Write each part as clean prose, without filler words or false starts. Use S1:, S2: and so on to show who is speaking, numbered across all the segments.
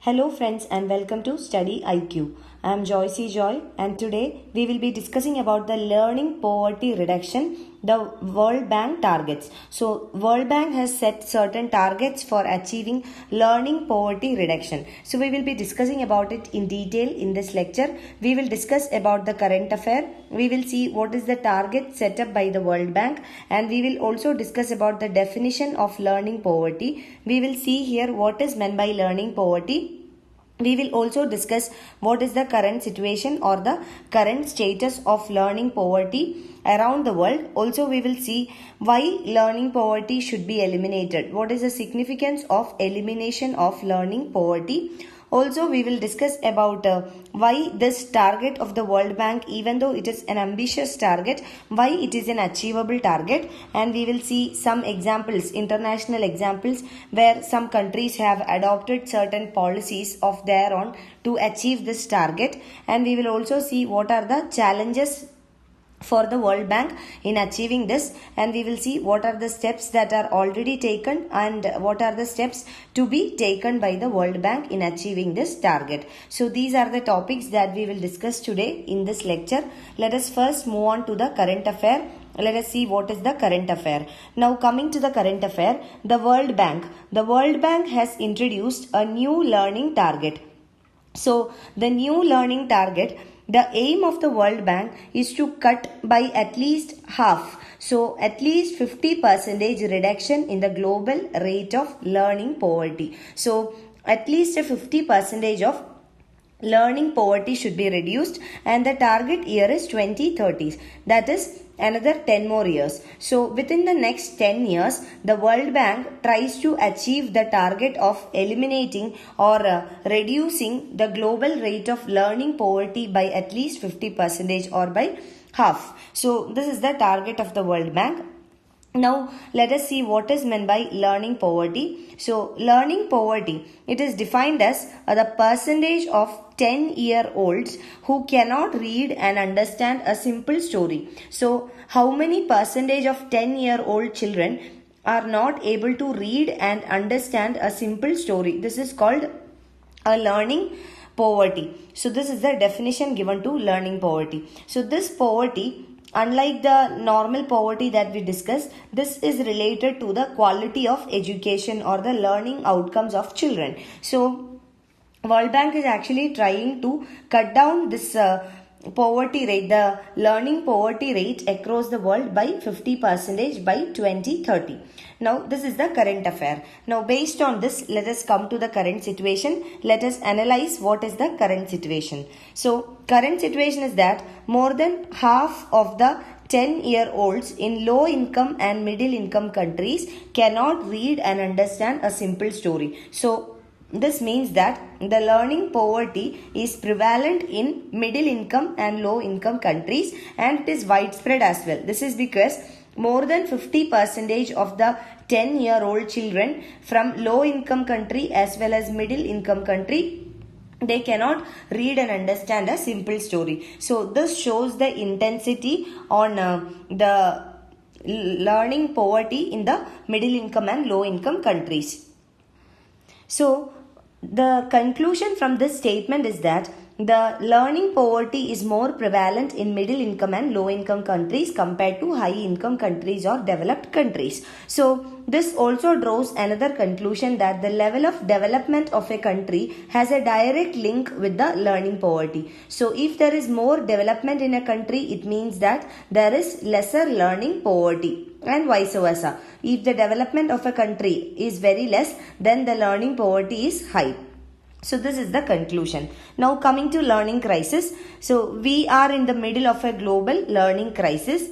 S1: Hello friends and welcome to StudyIQ. I am Joycey Joy and today we will be discussing about the learning poverty reduction, the World Bank targets. So World Bank has set certain targets for achieving learning poverty reduction. So we will be discussing about it in detail in this lecture. We will discuss about the current affair. We will see what is the target set up by the World Bank, and we will also discuss about the definition of learning poverty. We will see here what is meant by learning poverty. We will also discuss what is the current situation or the current status of learning poverty around the world. Also, we will see why learning poverty should be eliminated. What is the significance of elimination of learning poverty? Also, we will discuss about why this target of the World Bank, even though it is an ambitious target, why it is an achievable target, and we will see some examples, international examples, where some countries have adopted certain policies of their own to achieve this target, and we will also see what are the challenges for the World Bank in achieving this, and we will see what are the steps that are already taken and what are the steps to be taken by the World Bank in achieving this target. So these are the topics that we will discuss today in this lecture. Let us first move on to the current affair. Let us see what is the current affair. Now coming to the current affair, the World Bank. The World Bank has introduced a new learning target. So the new learning target, the aim of the World Bank is to cut by at least half, so at least 50% reduction in the global rate of learning poverty. So at least a 50% of learning poverty should be reduced, and the target year is 2030. That is another 10 more years. So within the next 10 years, the World Bank tries to achieve the target of eliminating or reducing the global rate of learning poverty by at least 50% or by half. So this is the target of the World Bank. Now let us see what is meant by learning poverty. So learning poverty, it is defined as the percentage of 10-year-olds who cannot read and understand a simple story. So how many percentage of 10-year-old children are not able to read and understand a simple story? This is called a learning poverty. So this is the definition given to learning poverty. So this poverty, unlike the normal poverty that we discussed, this is related to the quality of education or the learning outcomes of children. So World Bank is actually trying to cut down this poverty rate, the learning poverty rate across the world by 50% by 2030. Now this is the current affair. Now based on this, let us come to the current situation. Let us analyze what is the current situation. So current situation is that more than half of the 10-year-olds in low income and middle income countries cannot read and understand a simple story. So this means that the learning poverty is prevalent in middle income and low income countries, and it is widespread as well. This is because more than 50% of the 10-year-old children from low income country as well as middle income country, they cannot read and understand a simple story. So this shows the intensity on the learning poverty in the middle income and low income countries. So the conclusion from this statement is that the learning poverty is more prevalent in middle income and low income countries compared to high income countries or developed countries. So this also draws another conclusion that the level of development of a country has a direct link with the learning poverty. So if there is more development in a country, it means that there is lesser learning poverty, and vice versa. If the development of a country is very less, then the learning poverty is high. So this is the conclusion. Now coming to learning crisis. So we are in the middle of a global learning crisis.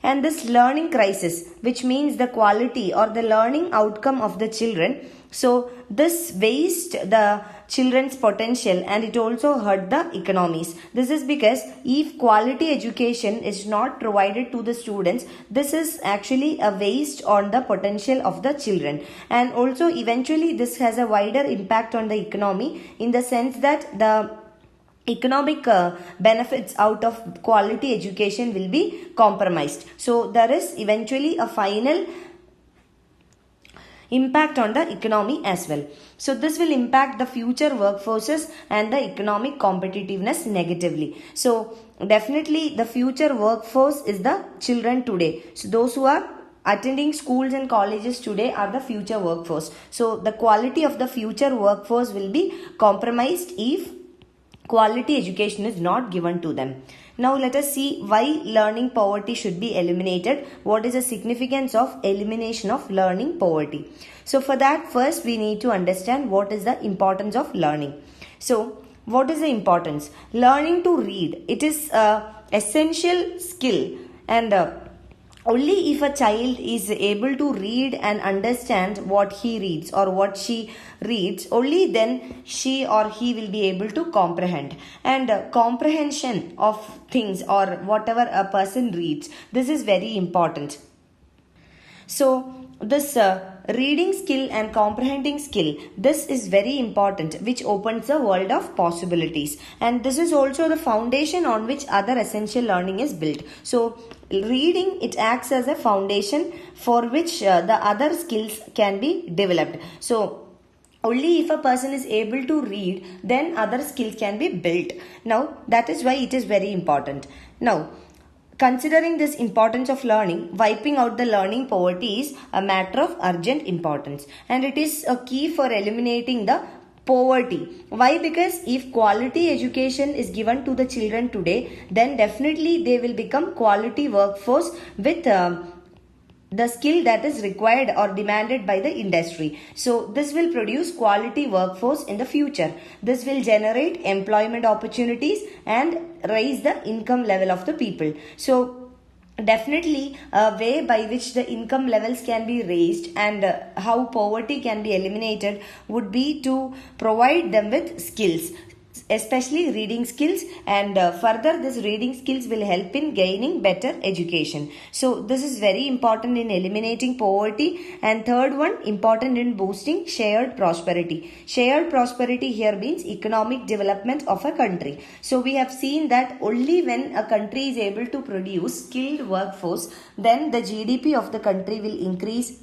S1: And this learning crisis, which means the quality or the learning outcome of the children, so this wastes the children's potential and it also hurt the economies. This is because if quality education is not provided to the students, this is actually a waste on the potential of the children. And also eventually this has a wider impact on the economy in the sense that the economic benefits out of quality education will be compromised. So there is eventually a final impact on the economy as well. So this will impact the future workforces and the economic competitiveness negatively. So definitely the future workforce is the children today. So those who are attending schools and colleges today are the future workforce. So the quality of the future workforce will be compromised if quality education is not given to them. Now let us see why learning poverty should be eliminated. What is the significance of elimination of learning poverty? So for that, first we need to understand what is the importance of learning. So what is the importance? Learning to read. It is an essential skill, and only if a child is able to read and understand what he reads or what she reads, only then she or he will be able to comprehend. And comprehension of things or whatever a person reads, this is very important. So this reading skill and comprehending skill, this is very important, which opens the world of possibilities, and this is also the foundation on which other essential learning is built. So reading, it acts as a foundation for which the other skills can be developed. So only if a person is able to read, then other skills can be built. Now that is why it is very important. Now, considering this importance of learning, wiping out the learning poverty is a matter of urgent importance, and it is a key for eliminating the poverty. Why? Because if quality education is given to the children today, then definitely they will become quality workforce with the skill that is required or demanded by the industry. So this will produce quality workforce in the future. This will generate employment opportunities and raise the income level of the people. So definitely a way by which the income levels can be raised and how poverty can be eliminated would be to provide them with skills, especially reading skills, and further this reading skills will help in gaining better education. So this is very important in eliminating poverty. And third one, important in boosting shared prosperity. Shared prosperity here means economic development of a country. So we have seen that only when a country is able to produce skilled workforce, then the GDP of the country will increase,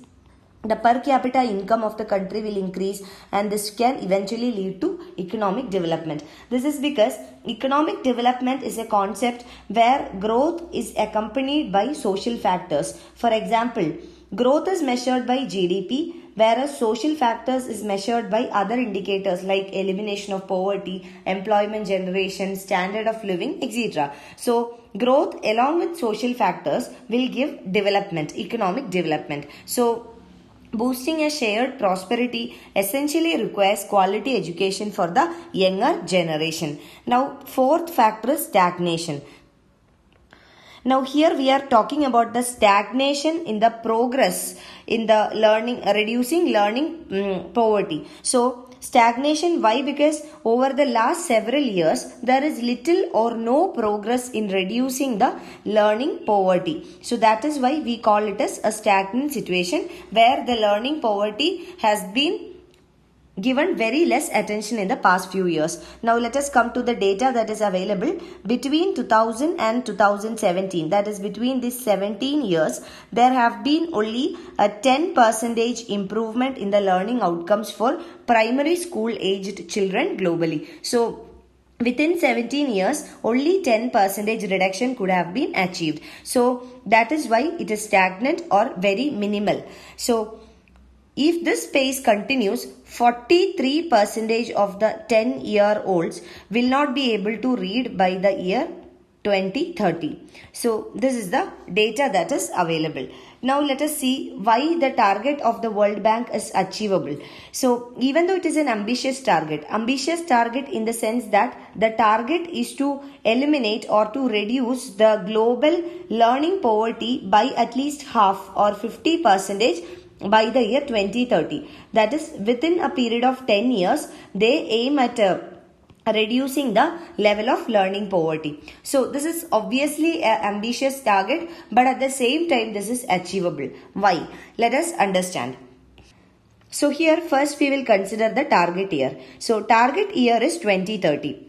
S1: the per capita income of the country will increase, and this can eventually lead to economic development. This is because economic development is a concept where growth is accompanied by social factors. For example, growth is measured by GDP, whereas social factors is measured by other indicators like elimination of poverty, employment generation, standard of living, etc. So growth along with social factors will give development, economic development. So boosting a shared prosperity essentially requires quality education for the younger generation. Now, fourth factor is stagnation. Now here we are talking about the stagnation in the progress in the learning, reducing learning poverty. So stagnation, why? Because over the last several years there is little or no progress in reducing the learning poverty. So that is why we call it as a stagnant situation, where the learning poverty has been given very less attention in the past few years. Now let us come to the data that is available between 2000 and 2017. That is between these 17 years, there have been only a 10% improvement in the learning outcomes for primary school aged children globally. So within 17 years, only 10% reduction could have been achieved. So that is why it is stagnant or very minimal. So if this pace continues, 43% of the 10-year-olds will not be able to read by the year 2030. So this is the data that is available. Now let us see why the target of the World Bank is achievable. So even though it is an ambitious target in the sense that the target is to eliminate or to reduce the global learning poverty by at least half or 50% by the year 2030. That is within a period of 10 years, they aim at reducing the level of learning poverty. So this is obviously an ambitious target, but at the same time this is achievable. Why? Let us understand. So here first we will consider the target year. So target year is 2030.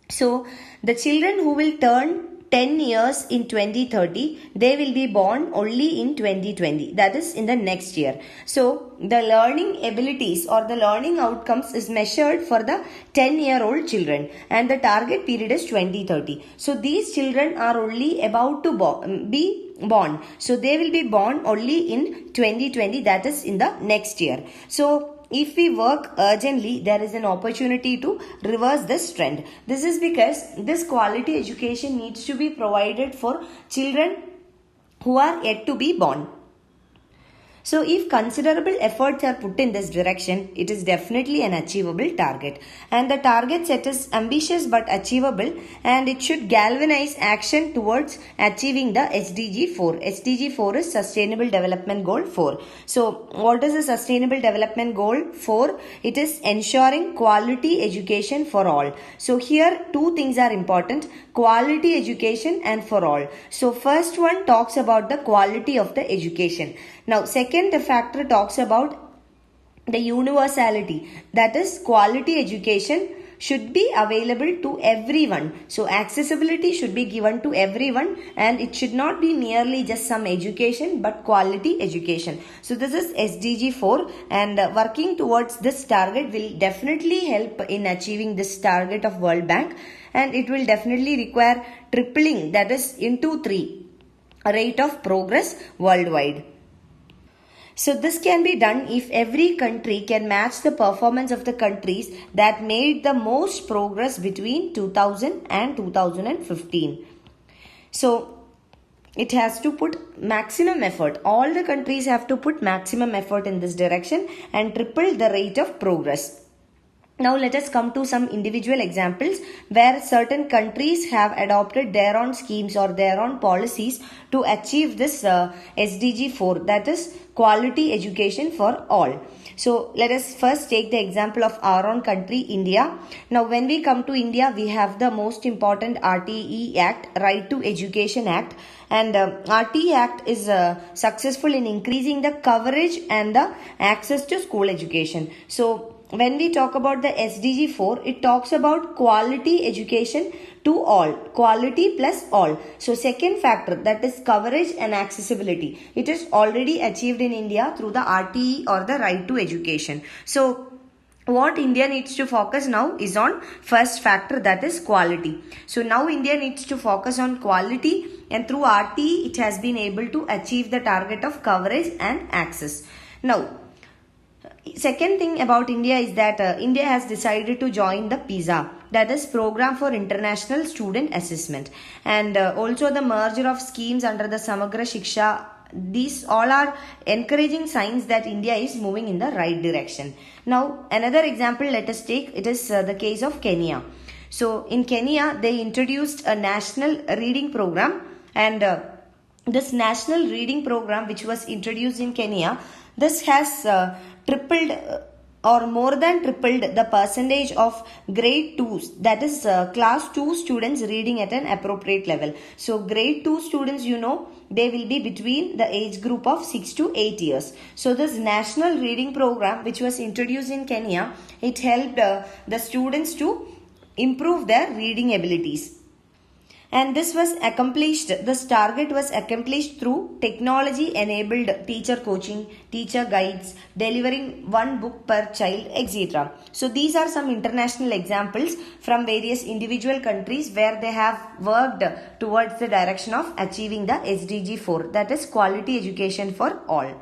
S1: So the children who will turn 10 years in 2030, they will be born only in 2020. That is in the next year. So the learning abilities or the learning outcomes is measured for the 10-year-old children, and the target period is 2030. So these children are only about to be born. So they will be born only in 2020, that is in the next year. So if we work urgently, there is an opportunity to reverse this trend. This is because this quality education needs to be provided for children who are yet to be born. So if considerable efforts are put in this direction, it is definitely an achievable target. And the target set is ambitious but achievable, and it should galvanize action towards achieving the SDG 4. SDG 4 is Sustainable Development Goal 4. So what is the Sustainable Development Goal 4? It is ensuring quality education for all. So here two things are important: quality education and for all. So first one talks about the quality of the education. Now second factor talks about the universality, that is quality education should be available to everyone. So accessibility should be given to everyone, and it should not be merely just some education but quality education. So this is SDG 4, and working towards this target will definitely help in achieving this target of World Bank, and it will definitely require tripling, that is into 3 rate of progress worldwide. So this can be done if every country can match the performance of the countries that made the most progress between 2000 and 2015. So it has to put maximum effort. All the countries have to put maximum effort in this direction and triple the rate of progress. Now let us come to some individual examples where certain countries have adopted their own schemes or their own policies to achieve this SDG 4, that is quality education for all. So let us first take the example of our own country, India. Now when we come to India, we have the most important RTE Act, Right to Education Act, and RTE Act is successful in increasing the coverage and the access to school education. So when we talk about the SDG 4, it talks about quality education to all, quality plus all. So second factor, that is coverage and accessibility, it is already achieved in India through the RTE or the right to education. So what India needs to focus now is on first factor, that is quality. So now India needs to focus on quality, and through RTE it has been able to achieve the target of coverage and access. Now second thing about India is that India has decided to join the PISA, that is Program for International Student Assessment, and also the merger of schemes under the Samagra Shiksha. These all are encouraging signs that India is moving in the right direction. Now another example let us take, it is the case of Kenya. So in Kenya they introduced a national reading program, and this national reading program which was introduced in Kenya, this has tripled or more than tripled the percentage of grade 2s, that is class 2 students reading at an appropriate level. So grade 2 students, you know, they will be between the age group of 6 to 8 years. So this national reading program which was introduced in Kenya, it helped the students to improve their reading abilities. And this was accomplished, this target was accomplished through technology-enabled teacher coaching, teacher guides, delivering one book per child, etc. So these are some international examples from various individual countries where they have worked towards the direction of achieving the SDG 4, that is quality education for all.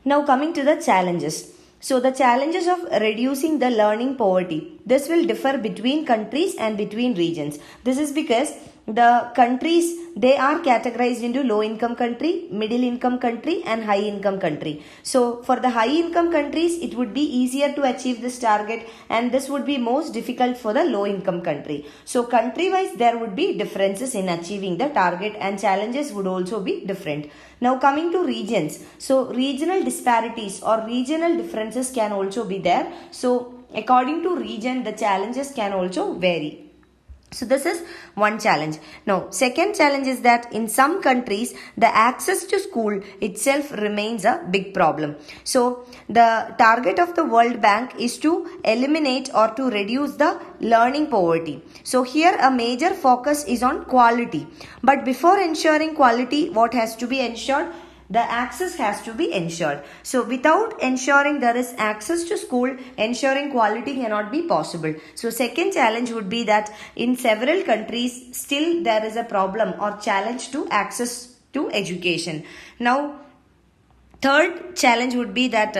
S1: Now coming to the challenges. So the challenges of reducing the learning poverty, this will differ between countries and between regions. This is because the countries, they are categorized into low income country, middle income country and high income country. So for the high income countries, it would be easier to achieve this target, and this would be most difficult for the low income country. So country wise there would be differences in achieving the target, and challenges would also be different. Now coming to regions. So regional disparities or regional differences can also be there. So according to region, the challenges can also vary. So this is one challenge. Now, second challenge is that in some countries, the access to school itself remains a big problem. So the target of the World Bank is to eliminate or to reduce the learning poverty. So here a major focus is on quality. But before ensuring quality, what has to be ensured? The access has to be ensured. So without ensuring there is access to school, ensuring quality cannot be possible. So second challenge would be that in several countries still there is a problem or challenge to access to education. Now third challenge would be that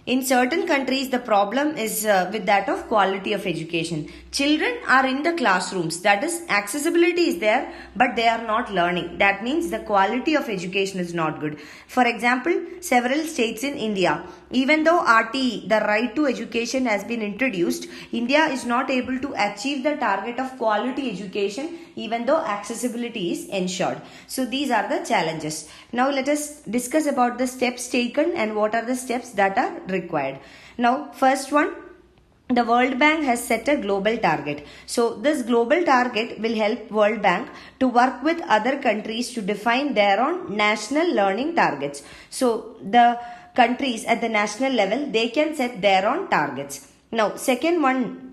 S1: in certain countries the problem is with that of quality of education. Children are in the classrooms, that is accessibility is there but they are not learning. That means the quality of education is not good. For example, several states in India, even though RTE, the right to education, has been introduced, India is not able to achieve the target of quality education even though accessibility is ensured. So these are the challenges. Now let us discuss about the steps taken and what are the steps that are required. Now first one, the World Bank has set a global target. So this global target will help World Bank to work with other countries to define their own national learning targets. So the countries at the national level, they can set their own targets. Now second one,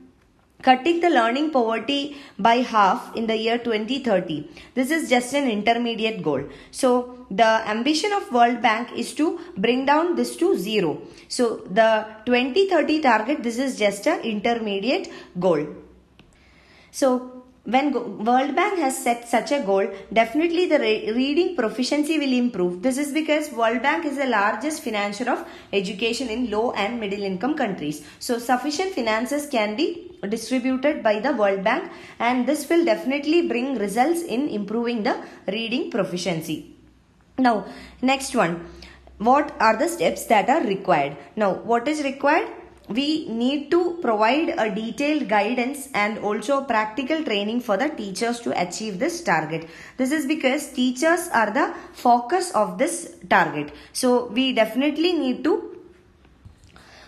S1: cutting the learning poverty by half in the year 2030. This is just an intermediate goal. So the ambition of World Bank is to bring down this to zero. So the 2030 target, this is just an intermediate goal. So when World Bank has set such a goal, definitely the reading proficiency will improve. This is because World Bank is the largest financer of education in low and middle income countries. So sufficient finances can be distributed by the World Bank and this will definitely bring results in improving the reading proficiency. Now next one, what are the steps that are required? Now what is required? We need to provide a detailed guidance and also practical training for the teachers to achieve this target. This is because teachers are the focus of this target. So we definitely need to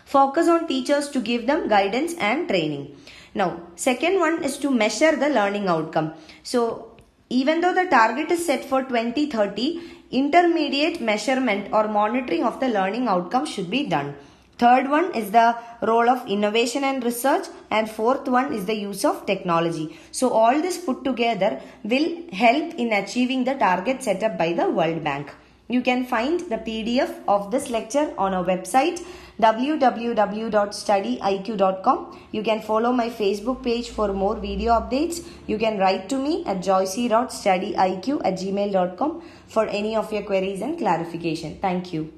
S1: focus on teachers to give them guidance and training. Now second one is to measure the learning outcome. So even though the target is set for 2030, intermediate measurement or monitoring of the learning outcome should be done. Third one is the role of innovation and research, and fourth one is the use of technology. So all this put together will help in achieving the target set up by the World Bank. You can find the PDF of this lecture on our website www.studyiq.com. You can follow my Facebook page for more video updates. You can write to me at joyce.studyiq@gmail.com for any of your queries and clarification. Thank you.